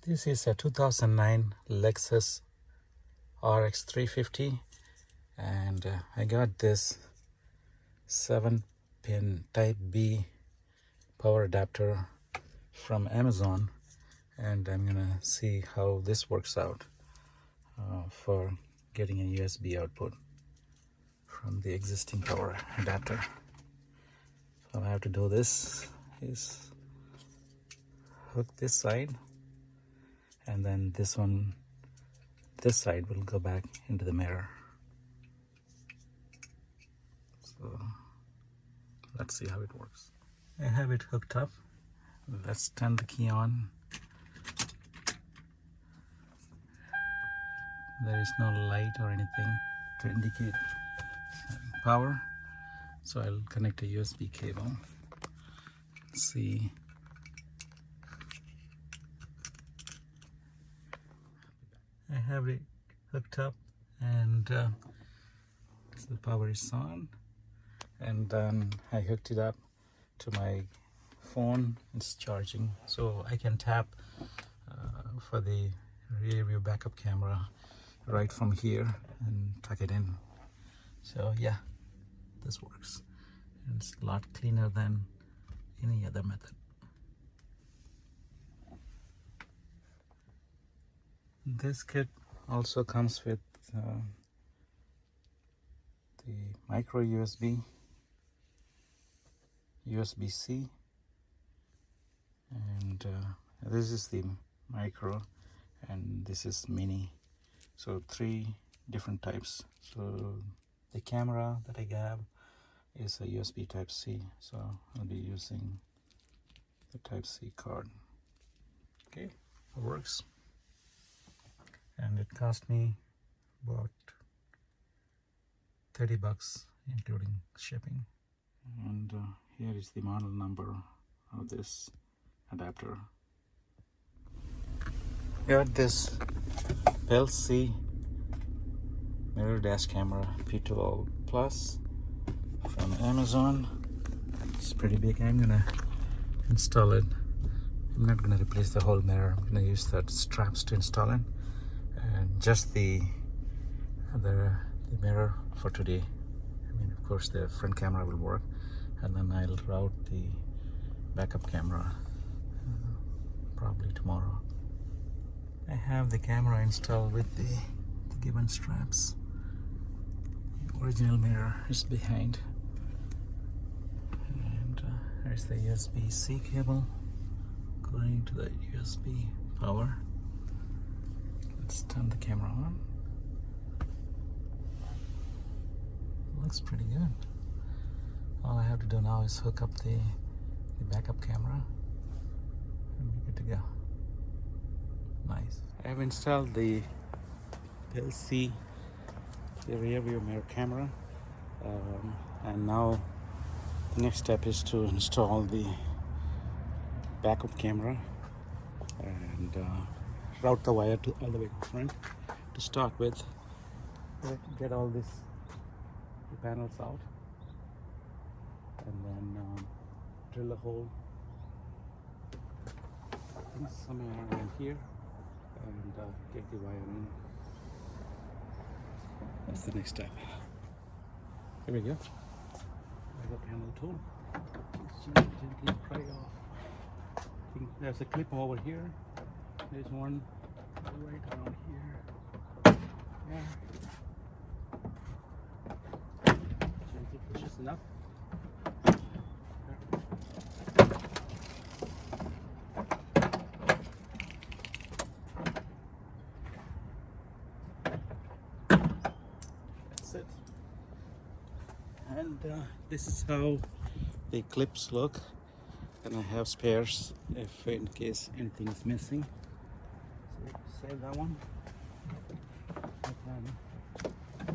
This is a 2009 Lexus RX350, and I got this 7-pin Type B power adapter from Amazon, and I'm gonna see how this works out for getting a USB output from the existing power adapter. So all I have to do this is hook this side, and then this side will go back into the mirror. So let's see how it works. I have it hooked up. Let's turn the key on. There is no light or anything to indicate power, so I'll connect a USB cable. Let's see. I have it hooked up, and so the power is on, and then I hooked it up to my phone. It's charging, so I can tap for the rear view backup camera right from here and tuck it in. So yeah, this works, and it's a lot cleaner than any other method. This kit also comes with the micro USB, USB-C, and this is the micro, and this is mini. So 3 different types. So the camera that I have is a USB Type-C, so I'll be using the Type-C card. Okay, it works. And it cost me about $30 including shipping. And here is the model number of this adapter. Got this Pelsee mirror dash camera P12 Plus from Amazon. It's pretty big. I'm gonna install it. I'm not gonna replace the whole mirror. I'm gonna use the straps to install it, and just the mirror for today. I mean, of course the front camera will work, and then I'll route the backup camera probably tomorrow. I have the camera installed with the given straps. The original mirror is behind, and there's the USB-C cable going to the USB power. Let's turn the camera on. Looks pretty good. All I have to do now is hook up the backup camera, and we're good to go. Nice. I have installed the Pelsee, the rear view mirror camera, and now the next step is to install the backup camera and route the wire to all the way to front. To start with, get all the panels out, and then drill a hole somewhere around here, and get the wire in. That's the next step. Here we go. I got panel tool. Let's gently pry off. I think there's a clip over here. There's one right around here. Yeah. Gently push just enough. It. And this is how the clips look, and I have spares if in case anything is missing. So save that one.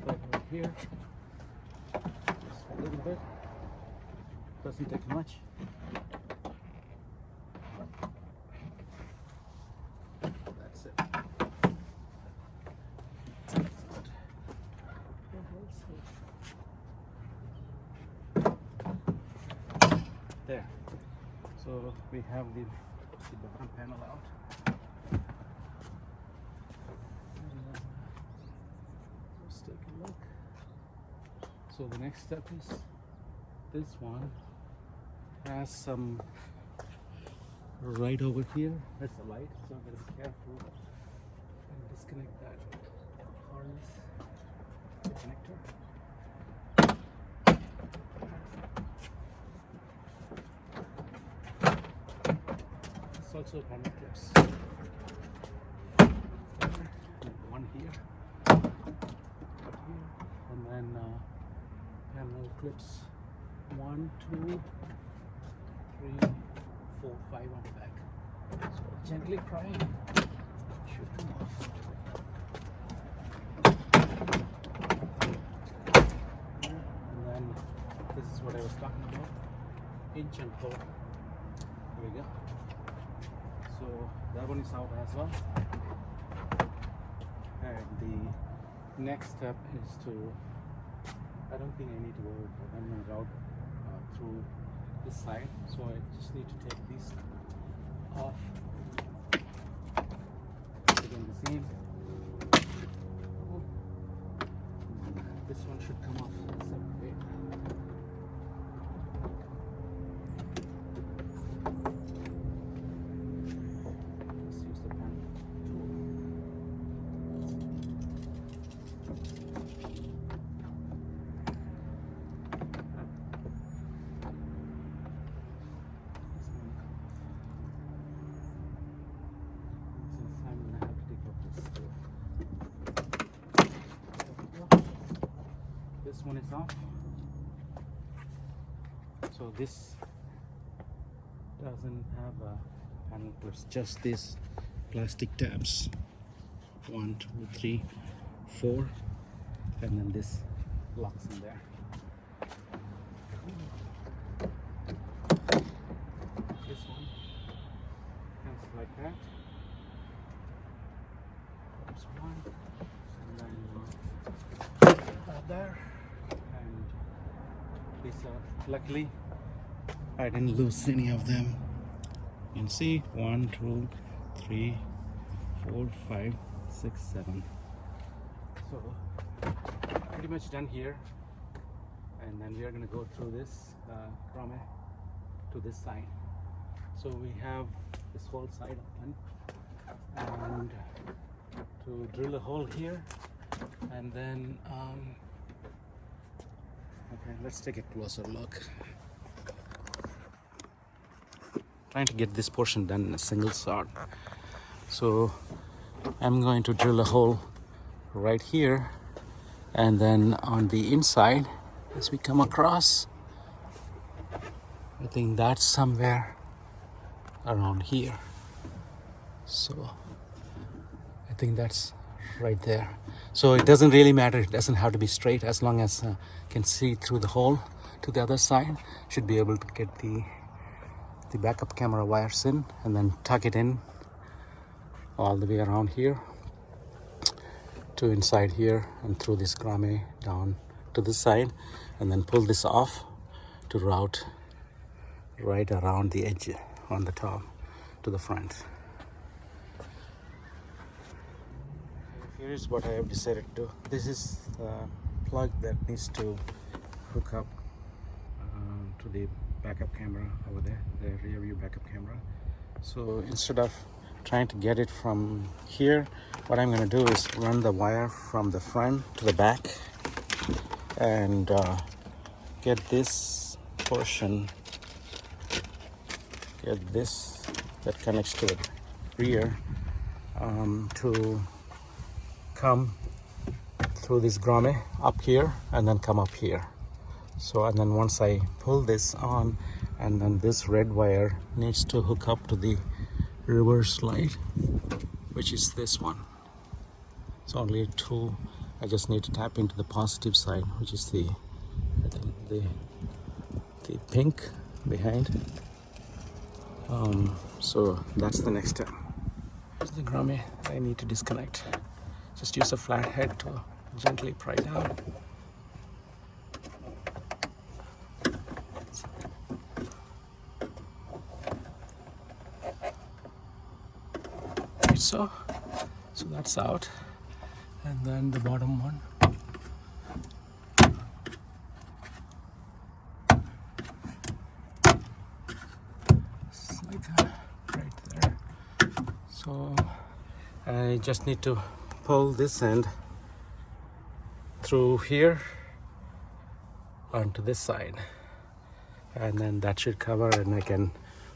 Right over here, just a little bit, doesn't take much. That's it. There. So we have the bottom panel out. So the next step is this one has some right over here. That's the light, so I'm gonna be careful and disconnect that harness connector. It's also panel clips. One here, and then panel clips 1, 2, 3, 4, 5 on the back. So gently prying should come off. And then this is what I was talking about, pinch and pull. Here we go. So that one is out as well. And the next step is to, I don't think I need to go over, I'm going to route through this side, so I just need to take these off. Again the same. This one should come off separately. Let's use the pen tool. This one is off. So this doesn't have a panel clips, just these plastic tabs. 1, 2, 3, 4, and then this locks in there. This one comes like that. There's one, and then there. And these are, luckily I didn't lose any of them. You can see 1, 2, 3, 4, 5, 6, 7. So pretty much done here, and then we are going to go through this grommet to this side. So we have this whole side open, and to drill a hole here, and then okay, let's take a closer look. Trying to get this portion done in a single shot. So I'm going to drill a hole right here, and then on the inside, as we come across, I think that's somewhere around here. So I think that's right there. So it doesn't really matter, it doesn't have to be straight, as long as you can see through the hole to the other side. Should be able to get the backup camera wires in, and then tuck it in all the way around here to inside here, and through this grommet down to this side, and then pull this off to route right around the edge on the top to the front. Here's what I have decided to do. This is the plug that needs to hook up to the backup camera over there, the rear view backup camera. So instead of trying to get it from here, what I'm going to do is run the wire from the front to the back, and get this portion, get this that connects to the rear to come through this grommet up here, and then come up here. So, and then once I pull this on, and then this red wire needs to hook up to the reverse light, which is this one. It's only two. I just need to tap into the positive side, which is the, I think the pink behind. So that's the next step. Here's the grommet I need to disconnect. Just use a flat head to gently pry down. So that's out, and then the bottom one So I just need to pull this end through here onto this side, and then that should cover, and I can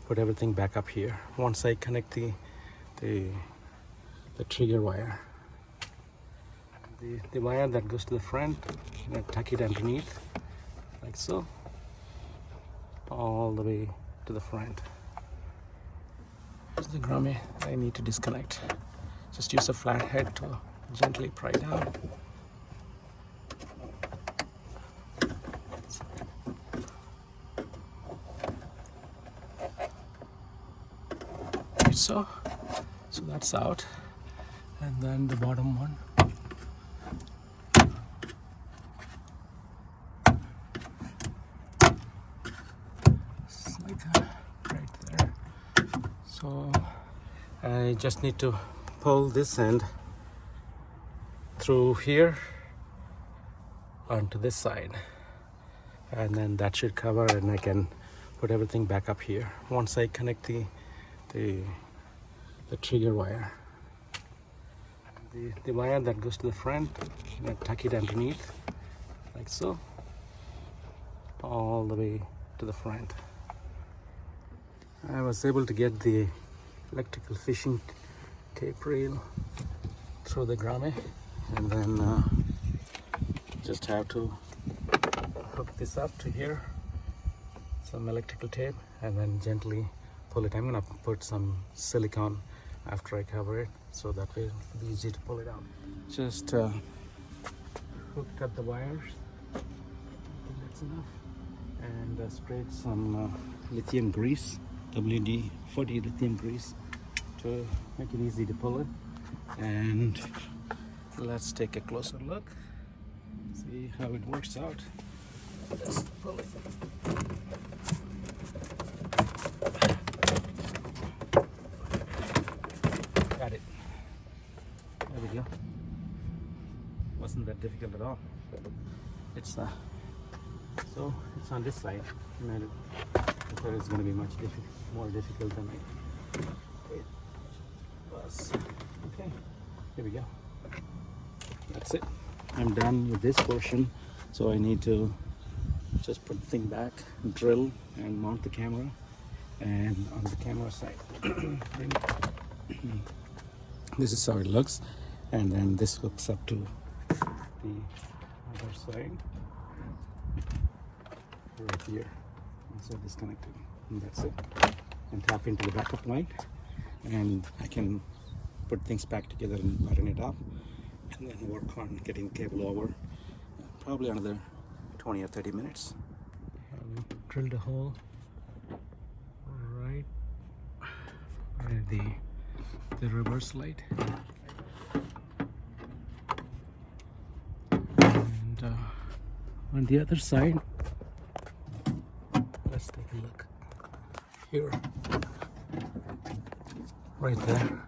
put everything back up here once I connect the trigger wire. The wire that goes to the front, I tuck it underneath like so, all the way to the front. Here's the grommet I need to disconnect. Just use a flat head to gently pry down. Like so that's out, and then the bottom one. Right there. So I just need to pull this end through here onto this side, and then that should cover, and I can put everything back up here once I connect the trigger wire. The wire that goes to the front, I tuck it underneath like so, all the way to the front. I was able to get the electrical fishing tape rail through the grommet, and then just have to hook this up to here, some electrical tape, and then gently pull it. I'm gonna put some silicone after I cover it, so that way it'll be easy to pull it out. Just hooked up the wires, I think that's enough, and sprayed some lithium grease, WD-40 lithium grease, to make it easy to pull it. And let's take a closer look, see how it works out. Let's pull it. Got it. There we go. Wasn't that difficult at all. It's so it's on this side, and I thought it's going to be much more difficult than it was. Okay, here we go. That's it. I'm done with this portion, so I need to just put the thing back, drill, and mount the camera. And on the camera side, this is how it looks, and then this hooks up to the other side right here. So disconnected, and that's it. And tap into the backup light, and I can put things back together and button it up, and then work on getting the cable over. Probably another 20 or 30 minutes. Drilled a hole right where the reverse light, and on the other side, let's take a look here. Right there,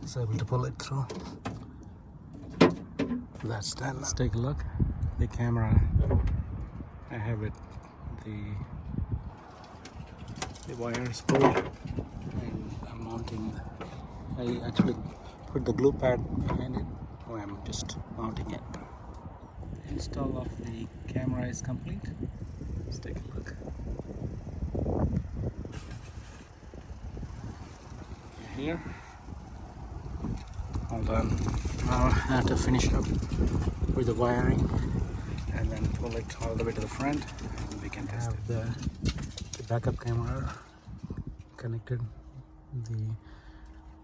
it's able to pull it through. That's done. Let's take a look. The camera, I have it, the wire is pulled, and I'm mounting. I actually put the glue pad behind it, or I'm just mounting it. The install of the camera is complete. Let's take a look. Here. All done. Now I have to finish up with the wiring, and then pull it all the way to the front, and we can have the backup camera connected,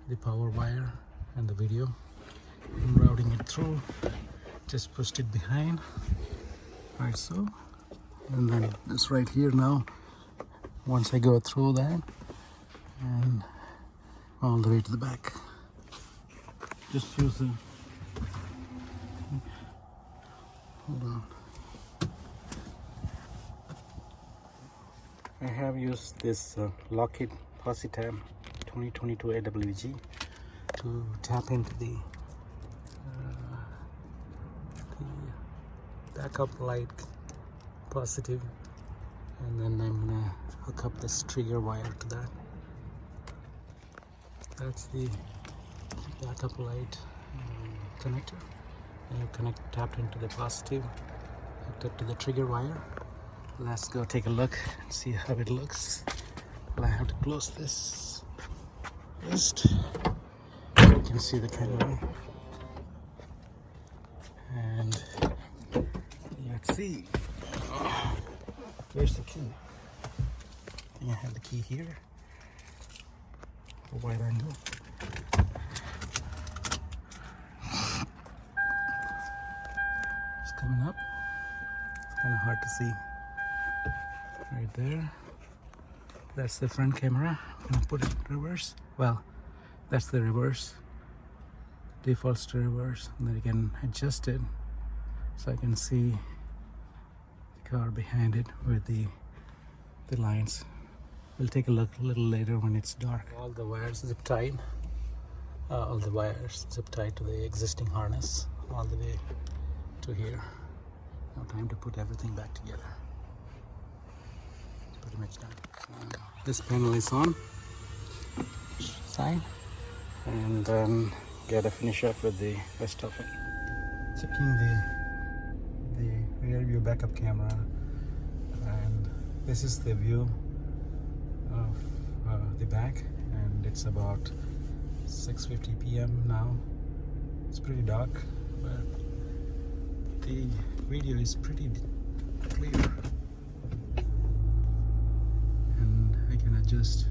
the power wire and the video. I'm routing it through, just pushed it behind, right so, and then it's right here now. Once I go through that, and all the way to the back. Just use the, hold on. I have used this Lockheed Pelsee 2022 AWG to tap into the backup light positive, and then I'm gonna hook up this trigger wire to that. That's the backup light connector, and you tapped into the positive, hooked up to the trigger wire. Let's go take a look and see how it looks. Well, I have to close this first. You can see the camera, and let's see. Where's the key? I think I have the key here. A wide angle. It's coming up. It's kind of hard to see. Right there. That's the front camera. I'm gonna put it in reverse. Well, that's the reverse. Defaults to reverse, and then you can adjust it so I can see the car behind it with the lines. We'll take a look a little later when it's dark. All the wires zip tied. All the wires zip tied to the existing harness all the way to here. Now time to put everything back together. It's pretty much done. This panel is on. Side. And then gotta finish up with the rest of it. Checking the rear view backup camera, and this is the view of the back, and it's about 6:50 p.m. now. It's pretty dark, but the video is pretty clear, and I can adjust